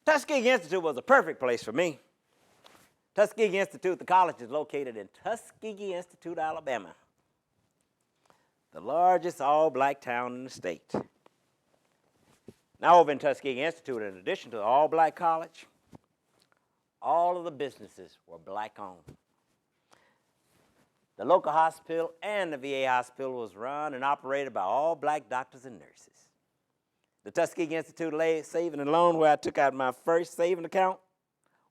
Tuskegee Institute was a perfect place for me. Tuskegee Institute, the college is located in Tuskegee Institute, Alabama, the largest all-black town in the state. Now over in Tuskegee Institute, in addition to the all-black college, all of the businesses were black-owned. The local hospital and the VA hospital was run and operated by all black doctors and nurses. The Tuskegee Institute Saving and Loan, where I took out my first saving account,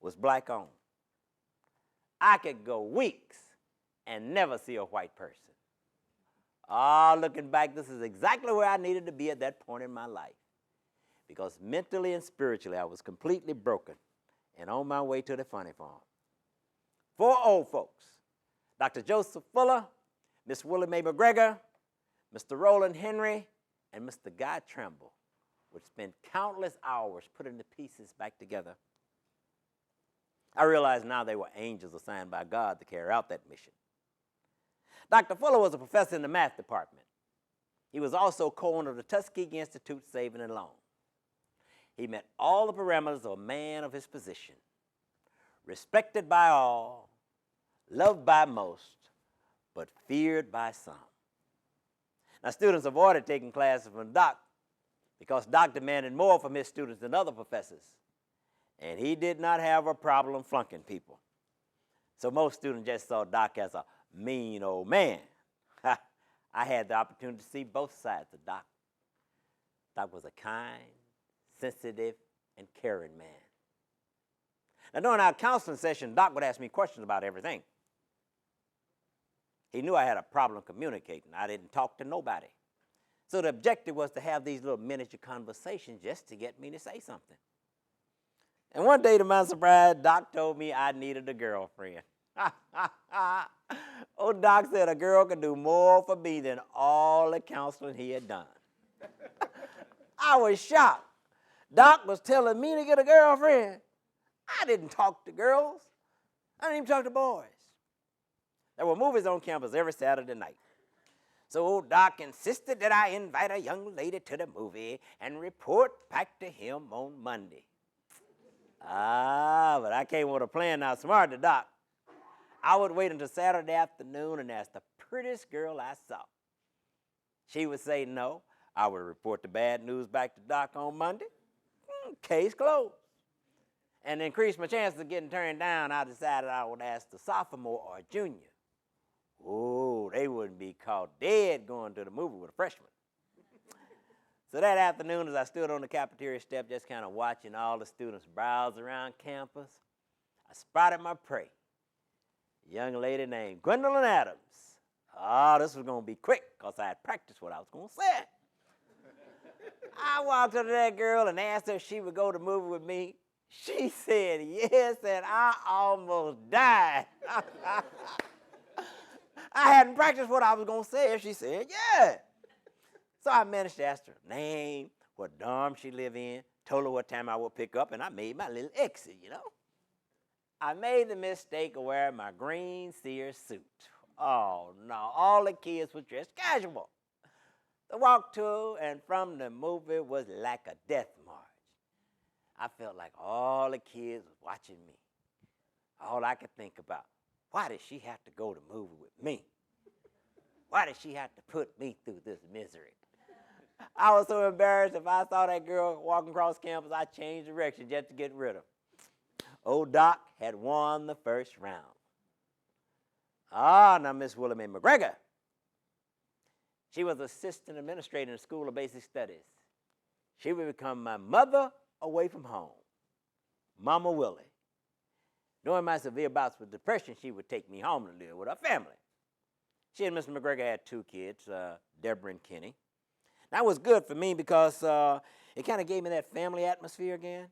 was black-owned. I could go weeks and never see a white person. Looking back, this is exactly where I needed to be at that point in my life, because mentally and spiritually I was completely broken and on my way to the funny farm. 4 old folks, Dr. Joseph Fuller, Miss Willie Mae McGregor, Mr. Roland Henry, and Mr. Guy Trimble, would spend countless hours putting the pieces back together. I realize now they were angels assigned by God to carry out that mission. Dr. Fuller was a professor in the math department. He was also co-owner of the Tuskegee Institute Saving and Loan. He met all the parameters of a man of his position, respected by all, loved by most, but feared by some. Now, students avoided taking classes from Doc because Doc demanded more from his students than other professors, and he did not have a problem flunking people. So most students just saw Doc as a mean old man. I had the opportunity to see both sides of Doc. Doc was a kind, sensitive, and caring man. Now, during our counseling session, Doc would ask me questions about everything. He knew I had a problem communicating. I didn't talk to nobody. So the objective was to have these little miniature conversations just to get me to say something. And one day, to my surprise, Doc told me I needed a girlfriend. Oh, Doc said a girl could do more for me than all the counseling he had done. I was shocked. Doc was telling me to get a girlfriend. I didn't talk to girls. I didn't even talk to boys. There were movies on campus every Saturday night. So Doc insisted that I invite a young lady to the movie and report back to him on Monday. But I came with a plan now smart to Doc. I would wait until Saturday afternoon and ask the prettiest girl I saw. She would say no. I would report the bad news back to Doc on Monday. Case closed. And to increase my chances of getting turned down, I decided I would ask the sophomore or junior. Oh, they wouldn't be caught dead going to the movie with a freshman. So that afternoon, as I stood on the cafeteria step just kind of watching all the students browse around campus, I spotted my prey, a young lady named Gwendolyn Adams. This was going to be quick because I had practiced what I was going to say. I walked up to that girl and asked her if she would go to the movie with me. She said yes, and I almost died. I hadn't practiced what I was going to say, and she said yeah. So I managed to ask her name, what dorm she lived in, told her what time I would pick up, and I made my little exit, I made the mistake of wearing my green Sears suit. Oh, no, all the kids were dressed casual. The walk to and from the movie was like a death march. I felt like all the kids was watching me. All I could think about, why did she have to go to the movie with me? Why did she have to put me through this misery? I was so embarrassed. If I saw that girl walking across campus, I changed direction just to get rid of her. Old Doc had won the first round. Now Miss Willie Mae McGregor. She was assistant administrator in the School of Basic Studies. She would become my mother away from home, Mama Willie. During my severe bouts with depression, she would take me home to live with her family. She and Mr. McGregor had 2 kids, Deborah and Kenny. That was good for me because it kind of gave me that family atmosphere again.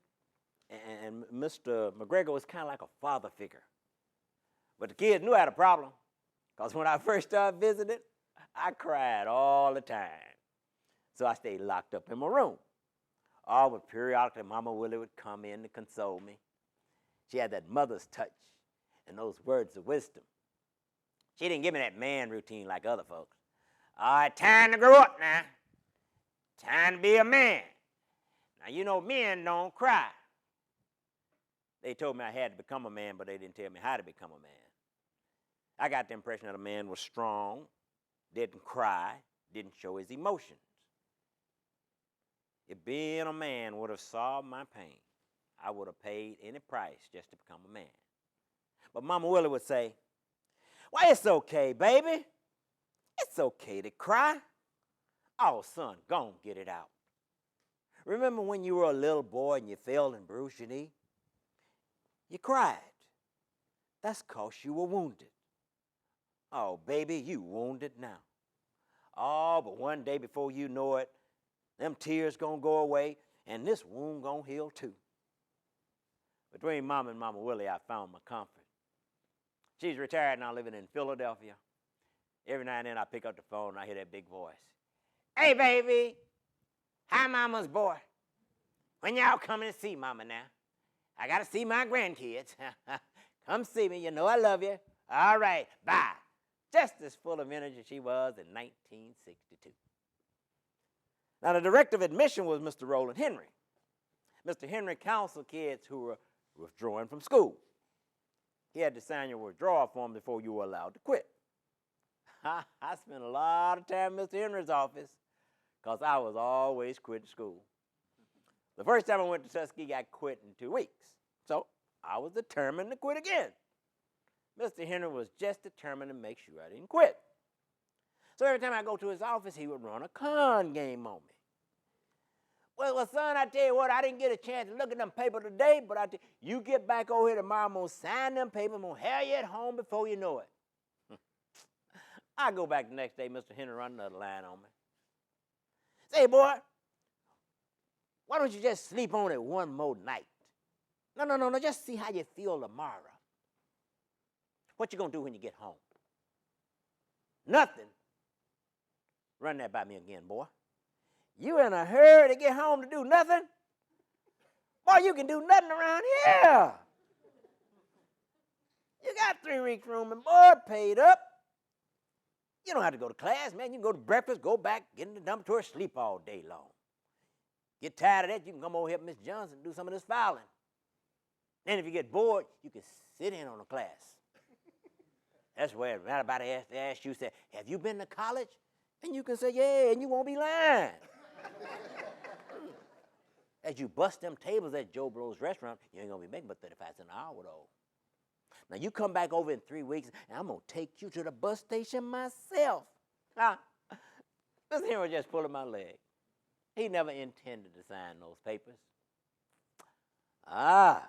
And Mr. McGregor was kind of like a father figure. But the kids knew I had a problem because when I first started visiting, I cried all the time. So I stayed locked up in my room. But periodically, Mama Willie would come in to console me. She had that mother's touch and those words of wisdom. She didn't give me that man routine like other folks. All right, time to grow up now. Time to be a man. Now, men don't cry. They told me I had to become a man, but they didn't tell me how to become a man. I got the impression that a man was strong, didn't cry, didn't show his emotions. If being a man would have solved my pain, I would have paid any price just to become a man. But Mama Willie would say, well, it's okay, baby. It's okay to cry. Oh, son, go on, get it out. Remember when you were a little boy and you fell and bruised your knee? You cried. That's 'cause you were wounded. Oh, baby, you wounded now. Oh, but one day before you know it, them tears gonna go away and this wound gonna heal too. Between Mama and Mama Willie, I found my comfort. She's retired now, living in Philadelphia. Every now and then I pick up the phone and I hear that big voice. Hey, baby. Hi, Mama's boy. When y'all coming to see Mama now? I got to see my grandkids. Come see me. You know I love you. All right, bye. Just as full of energy she was in 1962. Now, the director of admission was Mr. Roland Henry. Mr. Henry counseled kids who were withdrawing from school. He had to sign your withdrawal form before you were allowed to quit. I spent a lot of time in Mr. Henry's office because I was always quitting school. The first time I went to Tuskegee, I quit in 2 weeks. So I was determined to quit again. Mr. Henry was just determined to make sure I didn't quit. So every time I go to his office, he would run a con game on me. Well, son, I tell you what, I didn't get a chance to look at them papers today, but you get back over here tomorrow, I'm going to sign them papers, I'm going to have you at home before you know it. I go back the next day, Mr. Henry run another line on me. Say, boy, why don't you just sleep on it one more night? No, just see how you feel tomorrow. What you going to do when you get home? Nothing. Run that by me again, boy. You in a hurry to get home to do nothing? Boy, you can do nothing around here. You got 3 weeks room and board paid up. You don't have to go to class, man. You can go to breakfast, go back, get in the dormitory, sleep all day long. Get tired of that, you can come over here with Miss Johnson and do some of this filing. Then if you get bored, you can sit in on a class. That's where right about to ask you, say, have you been to college? And you can say, yeah, and you won't be lying. As you bust them tables at Joe Blow's restaurant, you ain't going to be making but 35 cents an hour, though. Now, you come back over in 3 weeks, and I'm going to take you to the bus station myself. This here was just pulling my leg. He never intended to sign those papers. Well,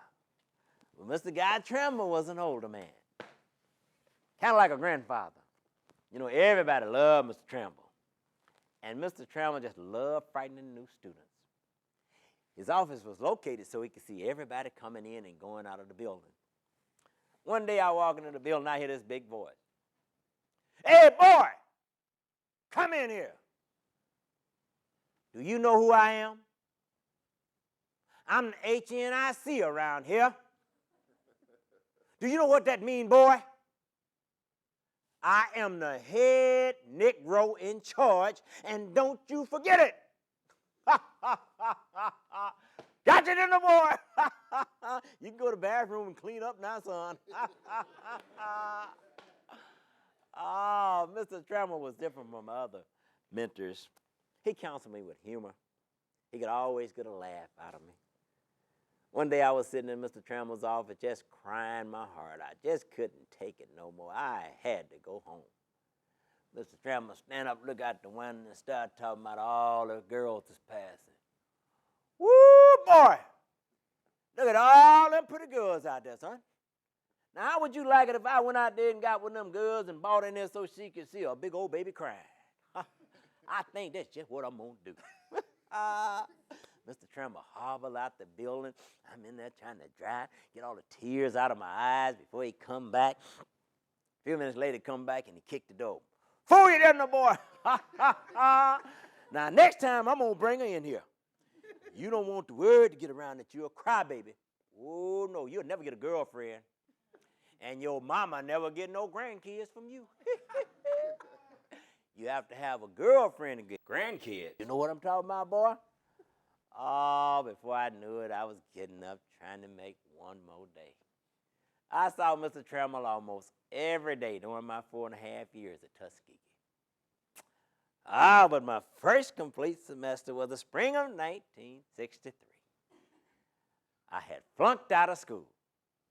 Mr. Guy Trimble was an older man, kind of like a grandfather. You know, everybody loved Mr. Trimble. And Mr. Trimble just loved frightening new students. His office was located so he could see everybody coming in and going out of the building. One day I walk into the building, I hear this big voice. Hey, boy, come in here. Do you know who I am? I'm the HNIC around here. Do you know what that means, boy? I am the head Negro in charge, and don't you forget it. Got you, didn't I, boy? You can go to the bathroom and clean up now, son. Oh, Mr. Trimble was different from other mentors. He counseled me with humor. He could always get a laugh out of me. One day I was sitting in Mr. Trimble's office just crying my heart out. Just couldn't take it no more. I had to go home. Mr. Trimble stand up, look out the window, and start talking about all the girls that's passing. Woo, boy! Look at all them pretty girls out there, son. Now, how would you like it if I went out there and got one of them girls and bought in there so she could see a big old baby crying? I think that's just what I'm going to do. Mr. Trimble hobbled out the building. I'm in there trying to dry, get all the tears out of my eyes before he come back. A few minutes later, come back and he kicked the door. Fool you there, no boy. Now, next time, I'm going to bring her in here. You don't want the word to get around that you're a crybaby. Oh, no, you'll never get a girlfriend. And your mama never get no grandkids from you. You have to have a girlfriend to get grandkids. You know what I'm talking about, boy? Oh, before I knew it, I was getting up trying to make one more day. I saw Mr. Trammell almost every day during my 4.5 years at Tuskegee. Ah, but my first complete semester was the spring of 1963. I had flunked out of school,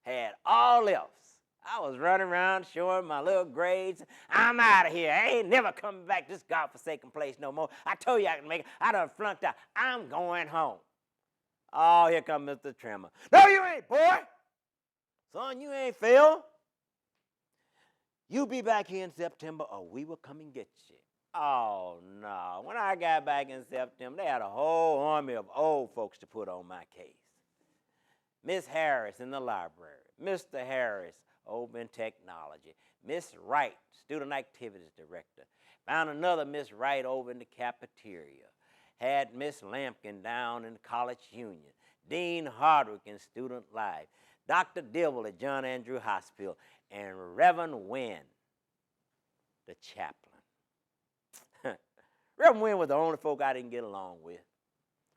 had all F's. I was running around showing my little grades. I'm out of here. I ain't never coming back to this godforsaken place no more. I told you I could make it. I done flunked out. I'm going home. Oh, here comes Mr. Trimmer. No, you ain't, boy. Son, you ain't failed. You be back here in September or we will come and get you. Oh, no. When I got back in September, they had a whole army of old folks to put on my case. Miss Harris in the library, Mr. Harris over in technology, Miss Wright, student activities director. Found another Miss Wright over in the cafeteria. Had Miss Lampkin down in the college union, Dean Hardwick in student life, Dr. Dibble at John Andrew Hospital, and Reverend Wynn, the chaplain. Reverend Wynn was the only folk I didn't get along with.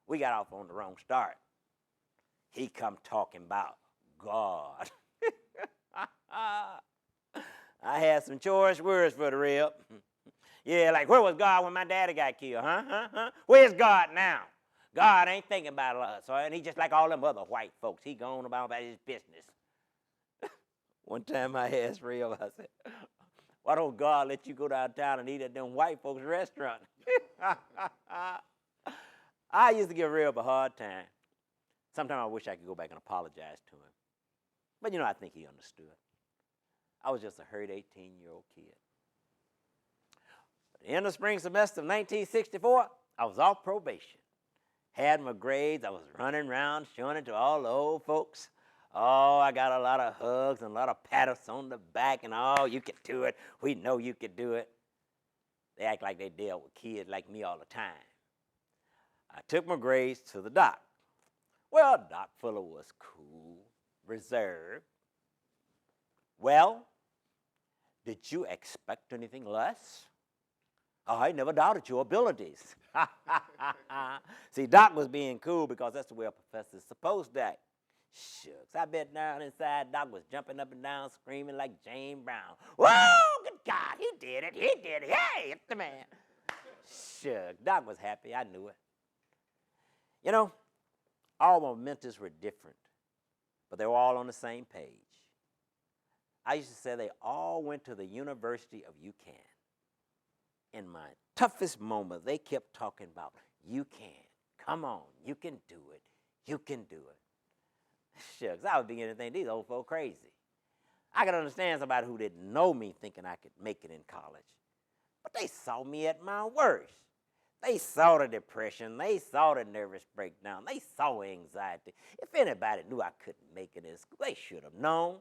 We got off on the wrong start. He come talking about God. I had some choice words for the Reb. Yeah, like, where was God when my daddy got killed, huh? Where's God now? God ain't thinking about us, and he just like all them other white folks. He gone about his business. One time I asked Reb, I said, why don't God let you go downtown and eat at them white folks' restaurant? I used to give Reb a hard time. Sometimes I wish I could go back and apologize to him. But, I think he understood. I was just a hurt 18-year-old kid. At the end of spring semester of 1964, I was off probation. Had my grades. I was running around showing it to all the old folks. Oh, I got a lot of hugs and a lot of pats on the back and, oh, you can do it. We know you can do it. They act like they dealt with kids like me all the time. I took my grades to the doc. Well, Doc Fuller was cool, reserved. Well, did you expect anything less? I never doubted your abilities. See, Doc was being cool because that's the way a professor's supposed to act. Shucks, I bet down inside Doc was jumping up and down, screaming like Jane Brown. Whoa, good God, he did it, hey, it's the man. Shucks, Doc was happy, I knew it. All my mentors were different, but they were all on the same page. I used to say they all went to the University of UCAN. In my toughest moment, they kept talking about, you can, come on, you can do it, you can do it. Shucks, I was beginning to think these old folk crazy. I could understand somebody who didn't know me thinking I could make it in college, but they saw me at my worst. They saw the depression. They saw the nervous breakdown. They saw anxiety. If anybody knew I couldn't make it in school, they should have known.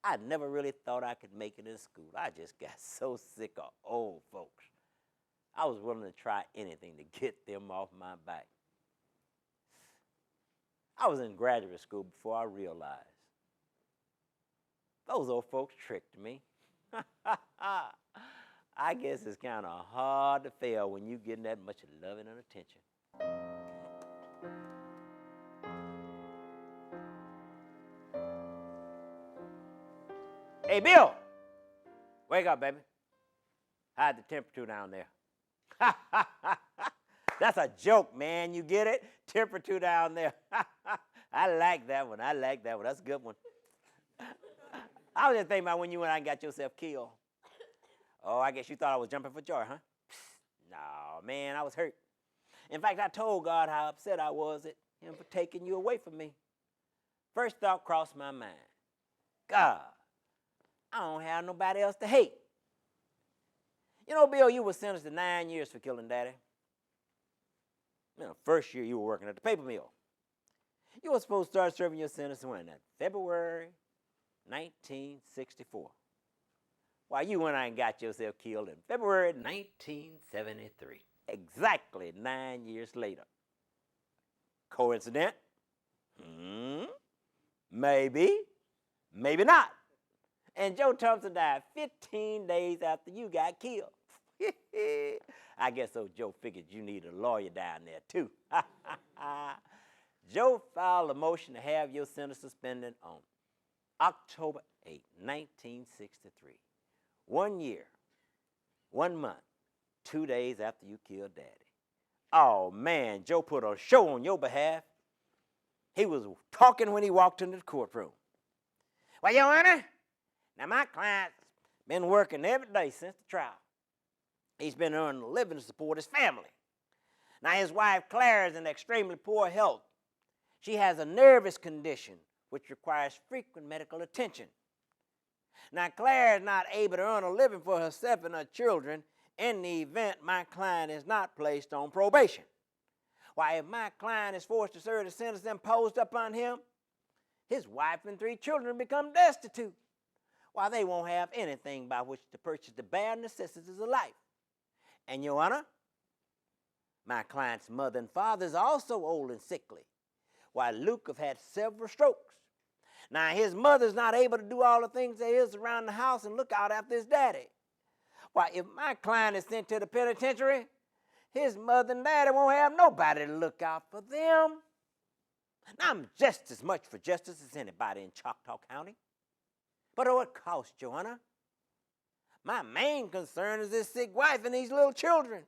I never really thought I could make it in school. I just got so sick of old folks. I was willing to try anything to get them off my back. I was in graduate school before I realized those old folks tricked me. I guess it's kind of hard to fail when you're getting that much loving and attention. Hey, Bill, wake up, baby. How's the temperature down there? That's a joke, man. You get it? Temperature down there. I like that one. That's a good one. I was just thinking about when you went out and got yourself killed. Oh, I guess you thought I was jumping for joy, huh? No, man, I was hurt. In fact, I told God how upset I was at him for taking you away from me. First thought crossed my mind. God, I don't have nobody else to hate. Bill, you were sentenced to 9 years for killing Daddy. First year you were working at the paper mill. You were supposed to start serving your sentence when? February 1964. While you went out and got yourself killed in February 1973. Exactly 9 years later. Coincidence? Maybe. Maybe not. And Joe Thompson died 15 days after you got killed. I guess old Joe figured you need a lawyer down there, too. Joe filed a motion to have your sentence suspended on October 8, 1963. 1 year, 1 month, 2 days after you killed Daddy. Oh, man, Joe put a show on your behalf. He was talking when he walked into the courtroom. Well, Your Honor, now my client's been working every day since the trial. He's been earning a living to support his family. Now, his wife, Claire, is in extremely poor health. She has a nervous condition which requires frequent medical attention. Now, Claire is not able to earn a living for herself and her children in the event my client is not placed on probation. Why, if my client is forced to serve the sentence imposed upon him, his wife and 3 children become destitute. Why, they won't have anything by which to purchase the bare necessities of life. And, Your Honor, my client's mother and father is also old and sickly, while Luke have had several strokes. Now, his mother's not able to do all the things there is around the house and look out after his daddy. Why, if my client is sent to the penitentiary, his mother and daddy won't have nobody to look out for them. Now, I'm just as much for justice as anybody in Choctaw County. But at what cost, Your Honor? My main concern is this sick wife and these little children.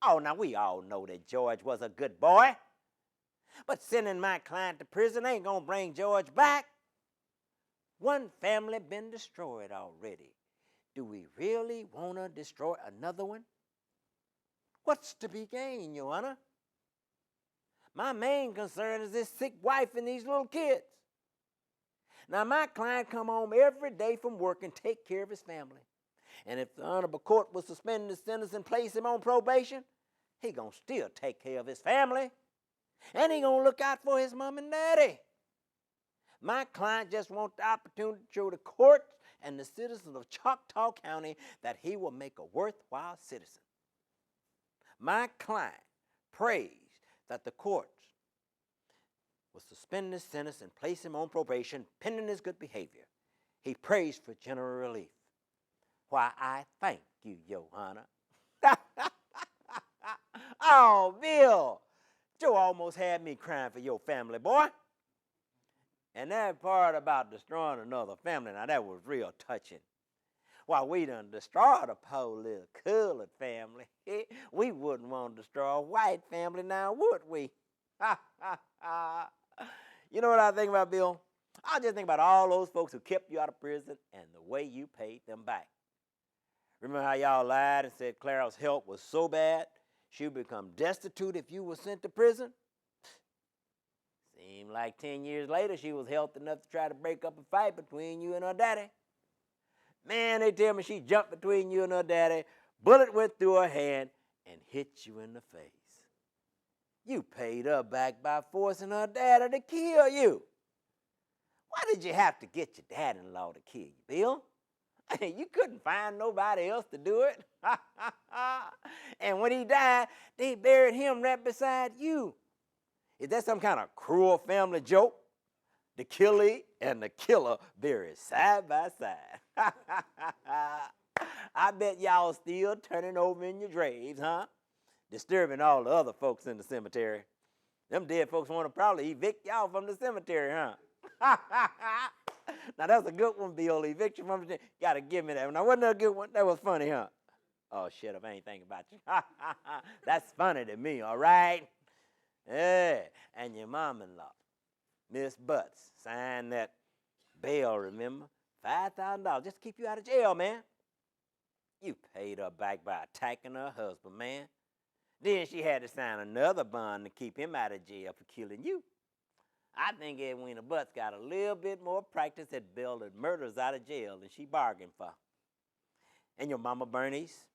Oh, now we all know that George was a good boy. But sending my client to prison ain't gonna bring George back. One family been destroyed already. Do we really want to destroy another one? What's to be gained, Your Honor? My main concern is this sick wife and these little kids. Now, my client come home every day from work and take care of his family. And if the honorable court will suspend his sentence and place him on probation, he gonna still take care of his family. And he gonna look out for his mom and daddy. My client just wants the opportunity to show the courts and the citizens of Choctaw County that he will make a worthwhile citizen. My client prays that the courts will suspend his sentence and place him on probation pending his good behavior. He prays for general relief. Why, I thank you, Your Honor. Oh, Bill, Joe almost had me crying for your family, boy. And that part about destroying another family, now that was real touching. Why, we done destroyed a poor little colored family. We wouldn't want to destroy a white family now, would we? You know what I think about, Bill? I just think about all those folks who kept you out of prison and the way you paid them back. Remember how y'all lied and said Clara's health was so bad she would become destitute if you were sent to prison? Seemed like 10 years later she was healthy enough to try to break up a fight between you and her daddy. Man, they tell me she jumped between you and her daddy, bullet went through her hand, and hit you in the face. You paid her back by forcing her daddy to kill you. Why did you have to get your dad-in-law to kill you, Bill? You couldn't find nobody else to do it. And when he died, they buried him right beside you. Is that some kind of cruel family joke? The killie and the killer buried side by side. I bet y'all still turning over in your graves, huh? Disturbing all the other folks in the cemetery. Them dead folks want to probably evict y'all from the cemetery, huh? Now, that's a good one, Bill. Eviction from the cemetery. Got to give me that one. Now, wasn't that a good one? That was funny, huh? Oh, shit, if I ain't thinking about you. That's funny to me, all right? Yeah, and your mom-in-law, Miss Butts, signed that bail, remember? $5,000 just to keep you out of jail, man. You paid her back by attacking her husband, man. Then she had to sign another bond to keep him out of jail for killing you. I think Edwina Butts got a little bit more practice at building murders out of jail than she bargained for. And your mama Bernice,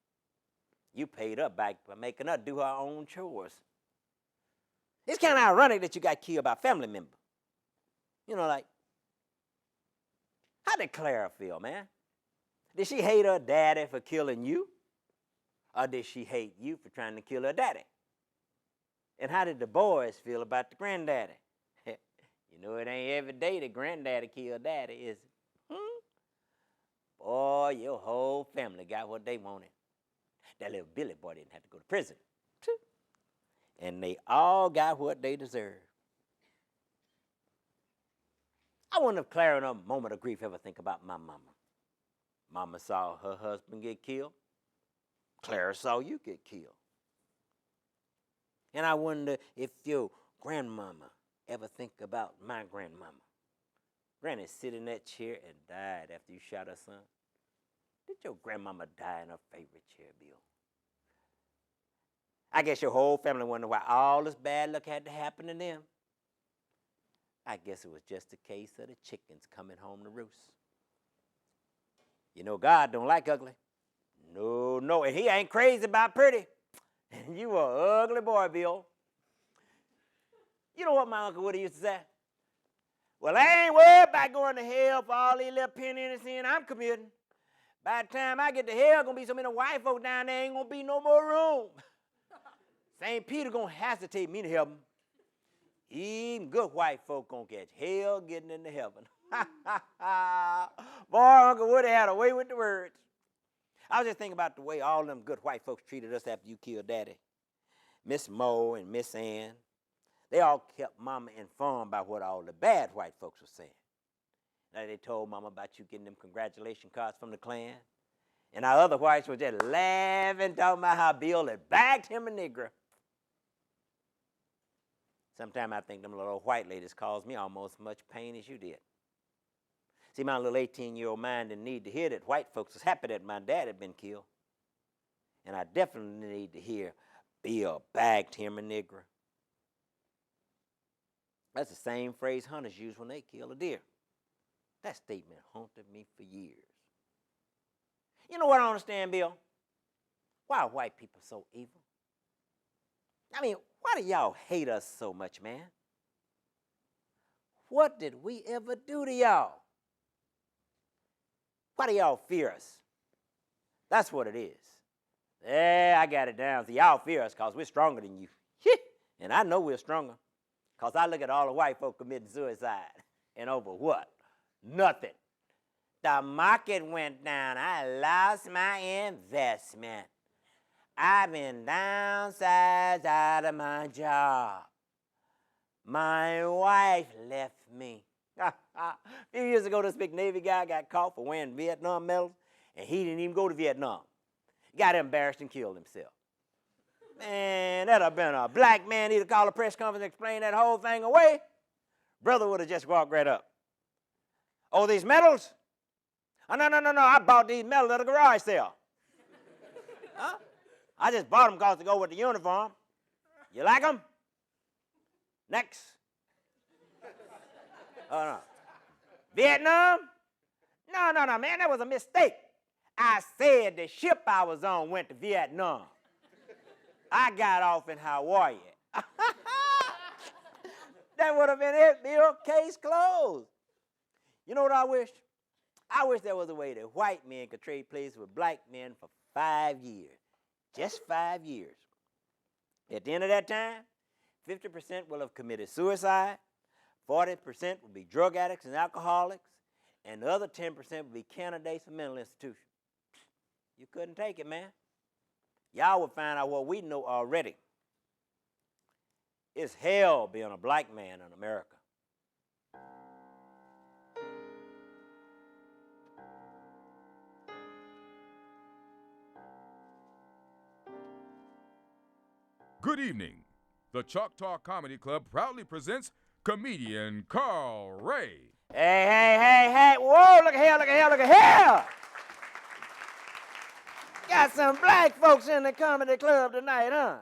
you paid her back by making her do her own chores. It's kind of ironic that you got killed by a family member. You know, like, how did Clara feel, man? Did she hate her daddy for killing you? Or did she hate you for trying to kill her daddy? And how did the boys feel about the granddaddy? You know, it ain't every day that granddaddy killed daddy, is it? Boy, your whole family got what they wanted. that little Billy boy didn't have to go to prison. And they all got what they deserved. I wonder if Clara in a moment of grief ever think about my mama. Mama saw her husband get killed. Clara saw you get killed. And I wonder if your grandmama ever think about my grandmama. Granny sit in that chair and died after you shot her son. Did your grandmama die in her favorite chair, Bill? I guess your whole family wonder why all this bad luck had to happen to them. I guess it was just a case of the chickens coming home to roost. You know God don't like ugly. No, no, and he ain't crazy about pretty. And you a ugly boy, Bill. You know what my Uncle Woody used to say? Well, I ain't worried about going to hell for all these little penny and sin I'm committing. By the time I get to hell, gonna be so many white folk down there, ain't gonna be no more room. St. Peter gonna hesitate me to heaven. Even good white folk gonna catch hell getting into heaven. Boy, Uncle Woody had a way with the words. I was just thinking about the way all them good white folks treated us after you killed Daddy. Miss Moe and Miss Ann, they all kept Mama informed about what all the bad white folks were saying. Now they told Mama about you getting them congratulation cards from the Klan. And our other whites were just laughing, talking about how Bill had bagged him a nigger. Sometimes I think them little white ladies caused me almost as much pain as you did. See, my little 18-year-old mind didn't need to hear that white folks was happy that my dad had been killed. And I definitely need to hear Bill bagged him a nigger. That's the same phrase hunters use when they kill a deer. That statement haunted me for years. You know what I don't understand, Bill? Why are white people so evil? I mean, why do y'all hate us so much, man? What did we ever do to y'all? Why do y'all fear us? That's what it is. Yeah, I got it down. So y'all fear us because we're stronger than you. And I know we're stronger because I look at all the white folk committing suicide. And over what? Nothing. The market went down. I lost my investment. I've been downsized out of my job. My wife left me. A few years ago, this big Navy guy got caught for wearing Vietnam medals, and he didn't even go to Vietnam. He got embarrassed and killed himself. Man, that'd have been a black man. He'd have called a press conference and explained that whole thing away. Brother would have just walked right up. Oh, these medals? Oh, no. I bought these medals at a garage sale. Huh? I just bought them because to go with the uniform. You like them? Next. Oh, no. Vietnam? No, man, that was a mistake. I said the ship I was on went to Vietnam. I got off in Hawaii. That would have been it, Bill. Case closed. You know what I wish? I wish there was a way that white men could trade places with black men for 5 years. Just 5 years. At the end of that time, 50% will have committed suicide, 40% will be drug addicts and alcoholics, and the other 10% will be candidates for mental institutions. You couldn't take it, man. Y'all would find out what we know already. It's hell being a black man in America. Good evening. The Choctaw Comedy Club proudly presents comedian Carl Ray. Hey. Whoa, look at here. Got some black folks in the comedy club tonight, huh?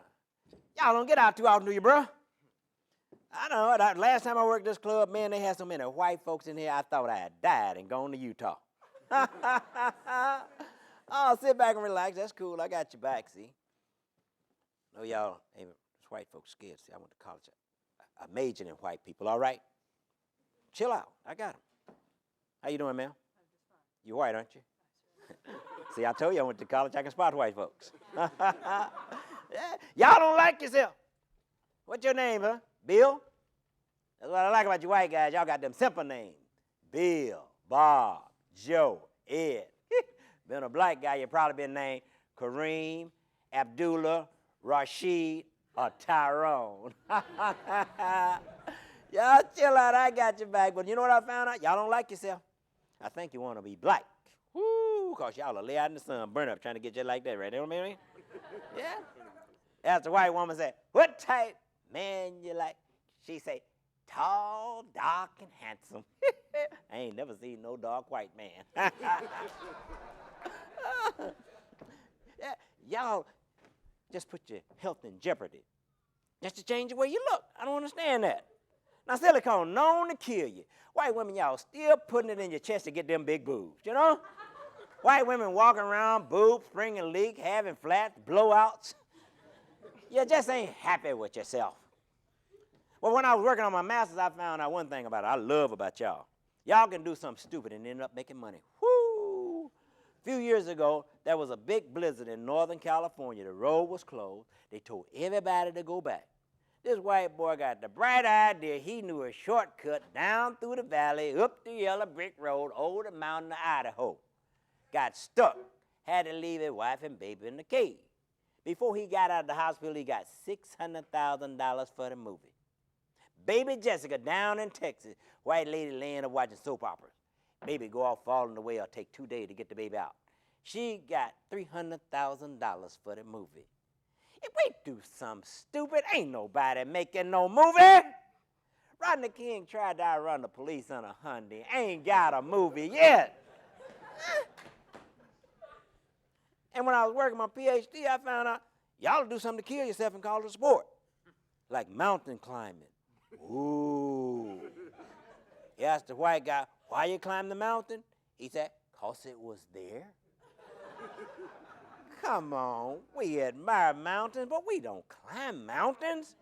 Y'all don't get out too often, do you, bro? I know. Last time I worked this club, man, they had so many white folks in here, I thought I had died and gone to Utah. Oh, sit back and relax. That's cool. I got your back, see? No, y'all ain't white folks scared. See, I went to college. I majored in white people, all right? Chill out. I got them. How you doing, ma'am? I'm just fine. You white, aren't you? See, I told you I went to college. I can spot white folks. Yeah. Y'all don't like yourself. What's your name, huh? Bill? That's what I like about you white guys. Y'all got them simple names. Bill, Bob, Joe, Ed. Been a black guy, you probably been named Kareem, Abdullah, Rashid, or Tyrone. Y'all chill out, I got your back. But you know what I found out? Y'all don't like yourself. I think you want to be black. Woo, because y'all will lay out in the sun, burn up, trying to get just like that, right? You know what I mean? Yeah. As the white woman said, what type man you like? She say, tall, dark, and handsome. I ain't never seen no dark white man. Yeah, y'all just put your health in jeopardy just to change the way you look. I don't understand that. Now, silicone known to kill you. White women, y'all still putting it in your chest to get them big boobs, you know? White women walking around, boobs, springing leak, having flats, blowouts. You just ain't happy with yourself. Well, when I was working on my master's, I found out one thing about it I love about y'all. Y'all can do something stupid and end up making money. Woo! A few years ago, there was a big blizzard in Northern California. The road was closed. They told everybody to go back. This white boy got the bright idea. He knew a shortcut down through the valley, up the yellow brick road, over the mountain to Idaho. Got stuck. Had to leave his wife and baby in the cave. Before he got out of the hospital, he got $600,000 for the movie. Baby Jessica down in Texas, white lady laying up watching soap operas. Baby go off falling away or take 2 days to get the baby out. She got $300,000 for the movie. If we do something stupid, ain't nobody making no movie. Rodney King tried to outrun the police on a Hyundai. Ain't got a movie yet. And when I was working my PhD, I found out y'all do something to kill yourself and call it a sport. Like mountain climbing. Ooh. He asked the white guy, why you climb the mountain? He said, 'cause it was there. Come on, we admire mountains, but we don't climb mountains.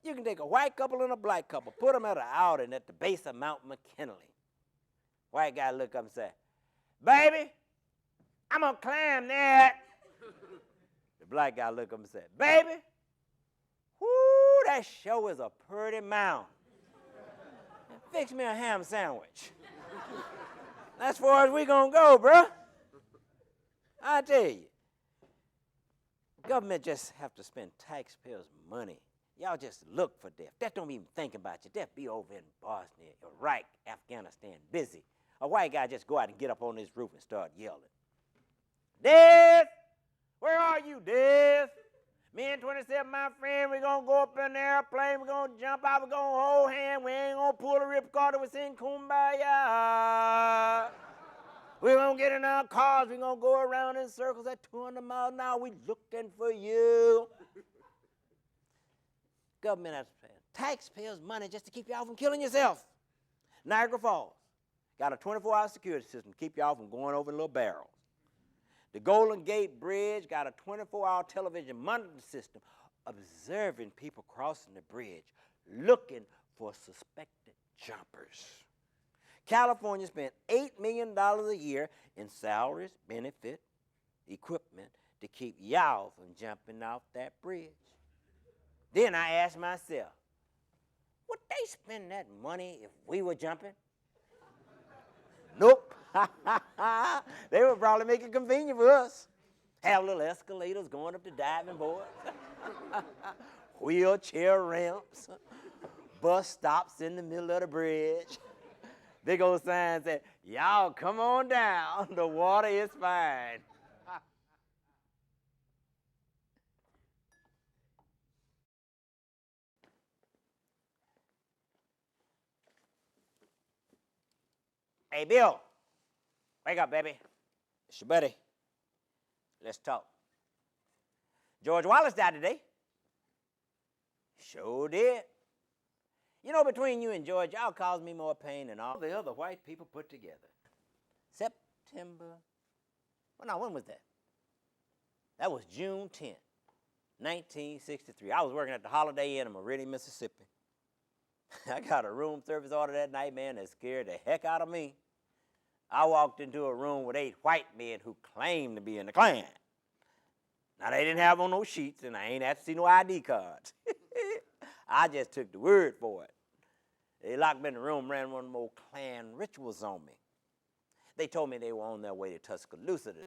You can take a white couple and a black couple, put them at an outing at the base of Mount McKinley. White guy look up and say, baby, I'm gonna climb that. The black guy look up and said, baby, whoo, that show is a pretty mountain. Fix me a ham sandwich. That's far as we gonna go, bruh. I tell you, government just have to spend taxpayers' money. Y'all just look for death. Death don't even think about you. Death be over in Bosnia, Iraq, Afghanistan, busy. A white guy just go out and get up on his roof and start yelling. Death! Where are you, Death? Me and 27, my friend, we're going to go up in an airplane. We're going to jump out. We're going to hold hands. We ain't going to pull a ripcord. We sing Kumbaya. We're going to get in our cars. We're going to go around in circles at 200 miles an hour. We're looking for you. Government has to pay taxpayers' money just to keep y'all from killing yourself. Niagara Falls got a 24-hour security system to keep y'all from going over little barrels. The Golden Gate Bridge got a 24-hour television monitoring system observing people crossing the bridge, looking for suspected jumpers. California spent $8 million a year in salaries, benefit, equipment to keep y'all from jumping off that bridge. Then I asked myself, would they spend that money if we were jumping? Nope. They would probably make it convenient for us. Have little escalators going up the diving board, wheelchair ramps, bus stops in the middle of the bridge. Big old sign said, y'all come on down, the water is fine. Hey, Bill, wake up, baby. It's your buddy. Let's talk. George Wallace died today. Sure did. You know, between you and George, y'all caused me more pain than all the other white people put together. September, well, no, when was that? That was June 10th, 1963. I was working at the Holiday Inn in Meridian, Mississippi. I got a room service order that night, man, that scared the heck out of me. I walked into a room with 8 white men who claimed to be in the Klan. Now, they didn't have on no sheets, and I ain't had to see no ID cards. I just took the word for it. They locked me in the room, ran one of them old Klan rituals on me. They told me they were on their way to Tuscaloosa today.